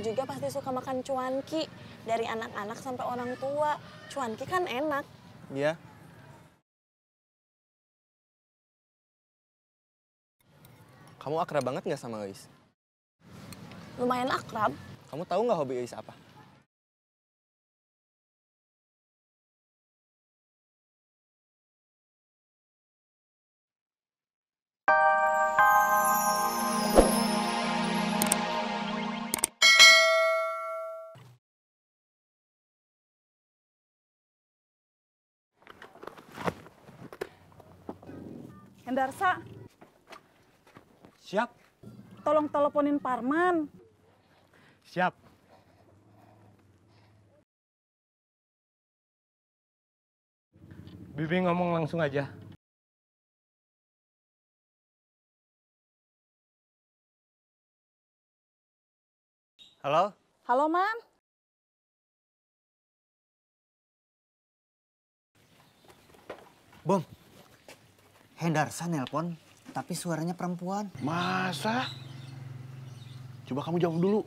juga pasti suka makan cuanki. Dari anak-anak sampai orang tua. Cuanki kan enak. Iya. Kamu akrab banget nggak sama Eis? Lumayan akrab. Kamu tahu nggak hobi Eis apa? Hendarsa, Siap, tolong teleponin Parman. siap. Bibi ngomong langsung aja. Halo? Halo, Man. Bom, Hendarsa nelpon, tapi suaranya perempuan. Masa? Coba kamu jawab dulu.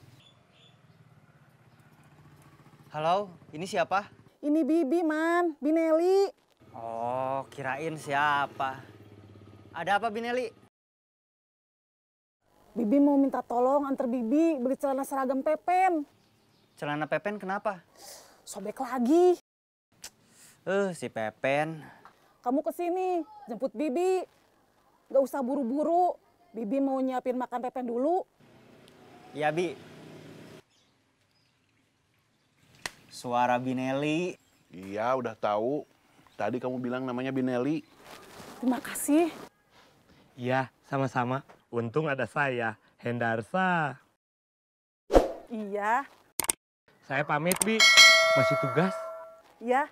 Halo, ini siapa? Ini Bibi, Man. Bineli. Oh, kirain siapa. Ada apa, Bineli? Bibi mau minta tolong antar Bibi beli celana seragam Pepen. Celana Pepen kenapa? Sobek lagi. Si Pepen. Kamu kesini, jemput Bibi. Gak usah buru-buru. Bibi mau nyiapin makan Pepen dulu. Iya, Bi. Suara Bineli. Iya, udah tahu. Tadi kamu bilang namanya Bineli. Terima kasih. Iya, sama-sama. Untung ada saya, Hendarsa. Iya, Saya pamit, Bi. Masih tugas. iya.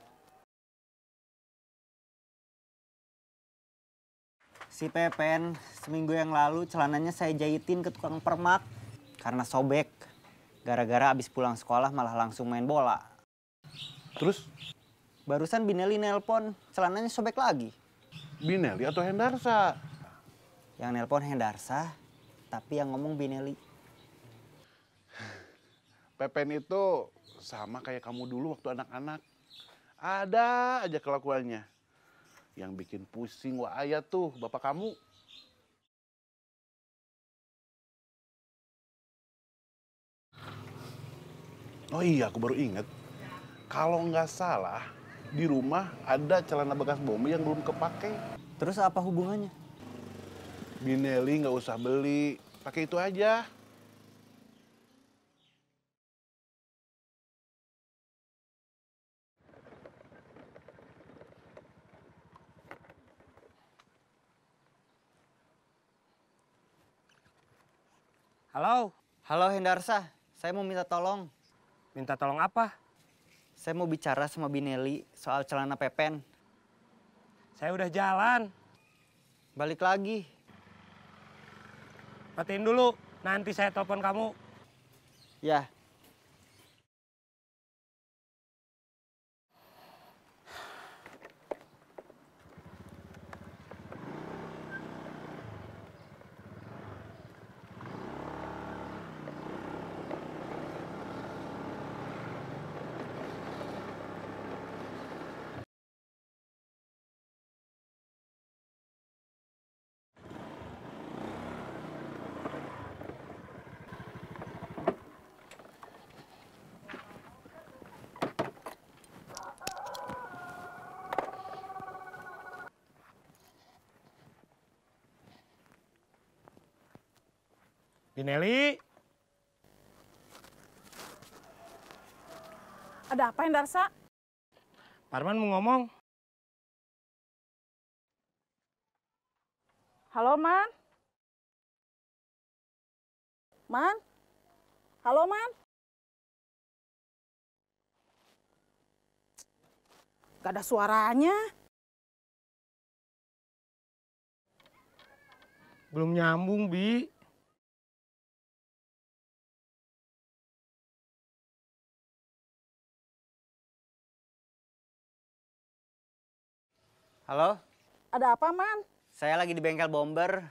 Si Pepen, seminggu yang lalu celananya saya jahitin ke tukang permak. Karena sobek. Gara-gara abis pulang sekolah malah langsung main bola. Terus Barusan Bineli nelpon, celananya sobek lagi. Bineli atau Hendarsa? Yang nelpon Hendarsa, tapi yang ngomong Bineli. Pepen itu sama kayak kamu dulu waktu anak-anak. Ada aja kelakuannya. Yang bikin pusing wah ayah tuh bapak kamu. Oh iya, aku baru inget. Kalau nggak salah, di rumah ada celana bekas Bombi yang belum kepake. Terus apa hubungannya? Bineli nggak usah beli, pakai itu aja. Halo, Halo Hendarsa, saya mau minta tolong. minta tolong apa? Saya mau bicara sama Bineli soal celana Pepen. Saya udah jalan. Balik lagi. Matiin dulu, nanti saya telepon kamu. Ya. Bineli, Ada apa, Hendarsa? Parman mau ngomong. Halo, Man. Man? Halo, Man? Gak ada suaranya. Belum nyambung, Bi. Halo, Ada apa, Man? saya lagi di bengkel Bomber.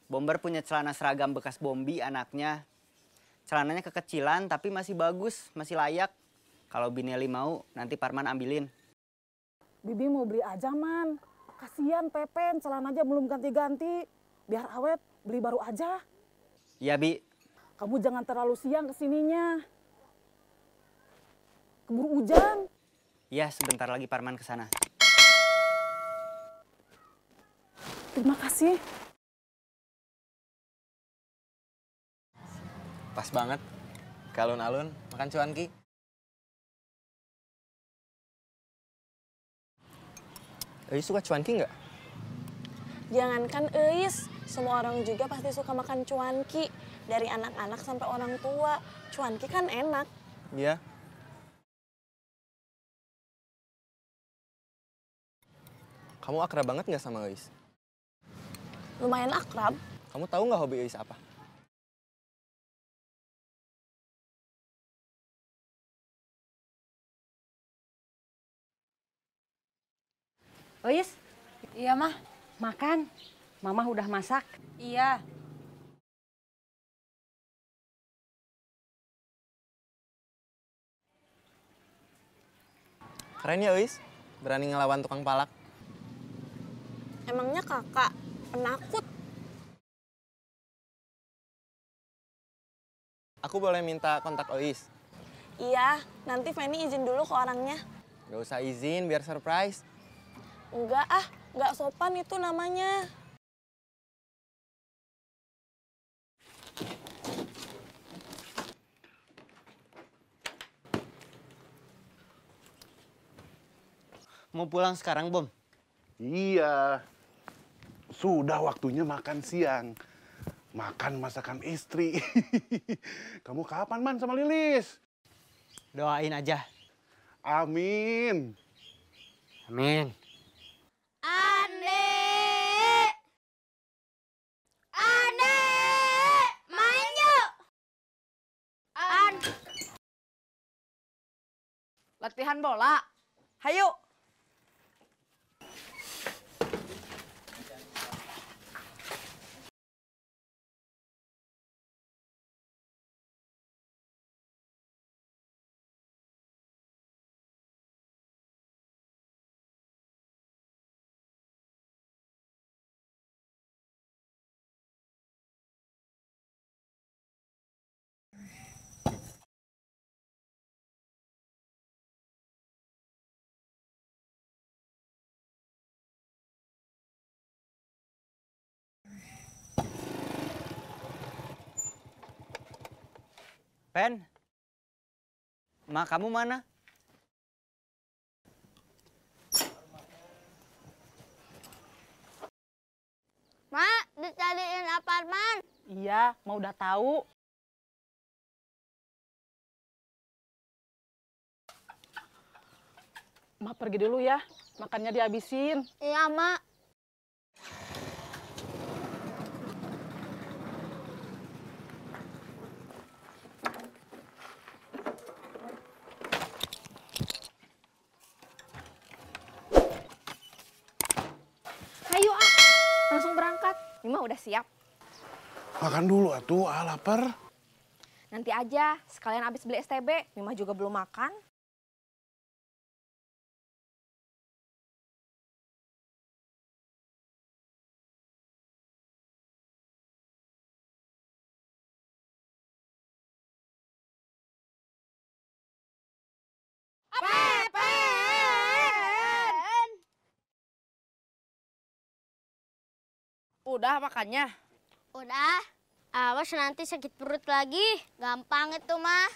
Bomber punya celana seragam bekas Bombi anaknya. Celananya kekecilan tapi masih bagus, masih layak. Kalau Bineli mau, nanti Parman ambilin. Bibi mau beli aja, Man. Kasihan Pepen, celananya belum ganti-ganti. Biar awet, beli baru aja. Iya, Bi. Kamu jangan terlalu siang kesininya. Keburu hujan. Iya, sebentar lagi Parman ke sana. Terima kasih. Pas banget. Ke alun-alun makan cuanki. Suka cuanki nggak? Jangankan Eis, semua orang juga pasti suka makan cuanki. Dari anak-anak sampai orang tua. Cuanki kan enak. Iya. Kamu akrab banget nggak sama Eis? Lumayan akrab. Kamu tahu nggak hobi Eis apa? Ois, iya mah, makan. Mama udah masak. Iya. Keren ya Eis, berani ngelawan tukang palak. Emangnya kakak penakut? Aku boleh minta kontak Ois? Iya, nanti Feni izin dulu ke orangnya. Gak usah izin, biar surprise. Enggak ah, enggak sopan itu namanya. Mau pulang sekarang, Bom? Iya. Sudah waktunya makan siang. Makan masakan istri. Kamu kapan, Man, sama Lilis? Doain aja. Amin. Amin. Main yuk. Latihan bola. Hayu. Pen? Ma, kamu mana? Mak, dicariin apartemen. Iya, mau udah tahu. Ma pergi dulu ya, makannya dihabisin. Iya, Mak. Ayo ah, langsung berangkat. Mima udah siap. Makan dulu atuh, lapar. Nanti aja, sekalian abis beli STB. Mima juga belum makan. Udah makannya. Udah. Awas nanti sakit perut lagi. Gampang itu mah.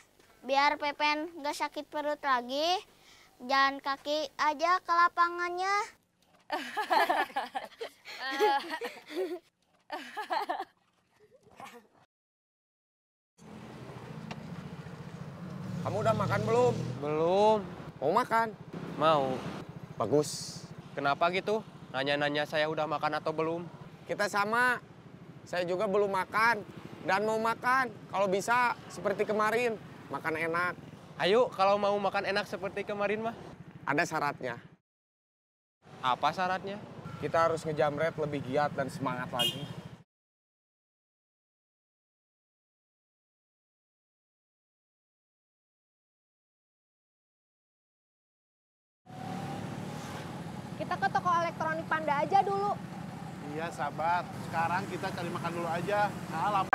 Biar Pepen nggak sakit perut lagi. Jalan kaki aja ke lapangannya. Kamu udah makan belum? Belum. Mau makan? Mau. Bagus. Kenapa gitu? Nanya-nanya saya udah makan atau belum? Kita sama. Saya juga belum makan. Dan mau makan. Kalau bisa seperti kemarin. Makan enak. Ayo, kalau mau makan enak seperti kemarin mah. Ada syaratnya. Apa syaratnya? Kita harus ngejamret lebih giat dan semangat lagi. Kita ke toko elektronik Panda aja dulu. Iya, sahabat. Sekarang kita cari makan dulu aja. Salam.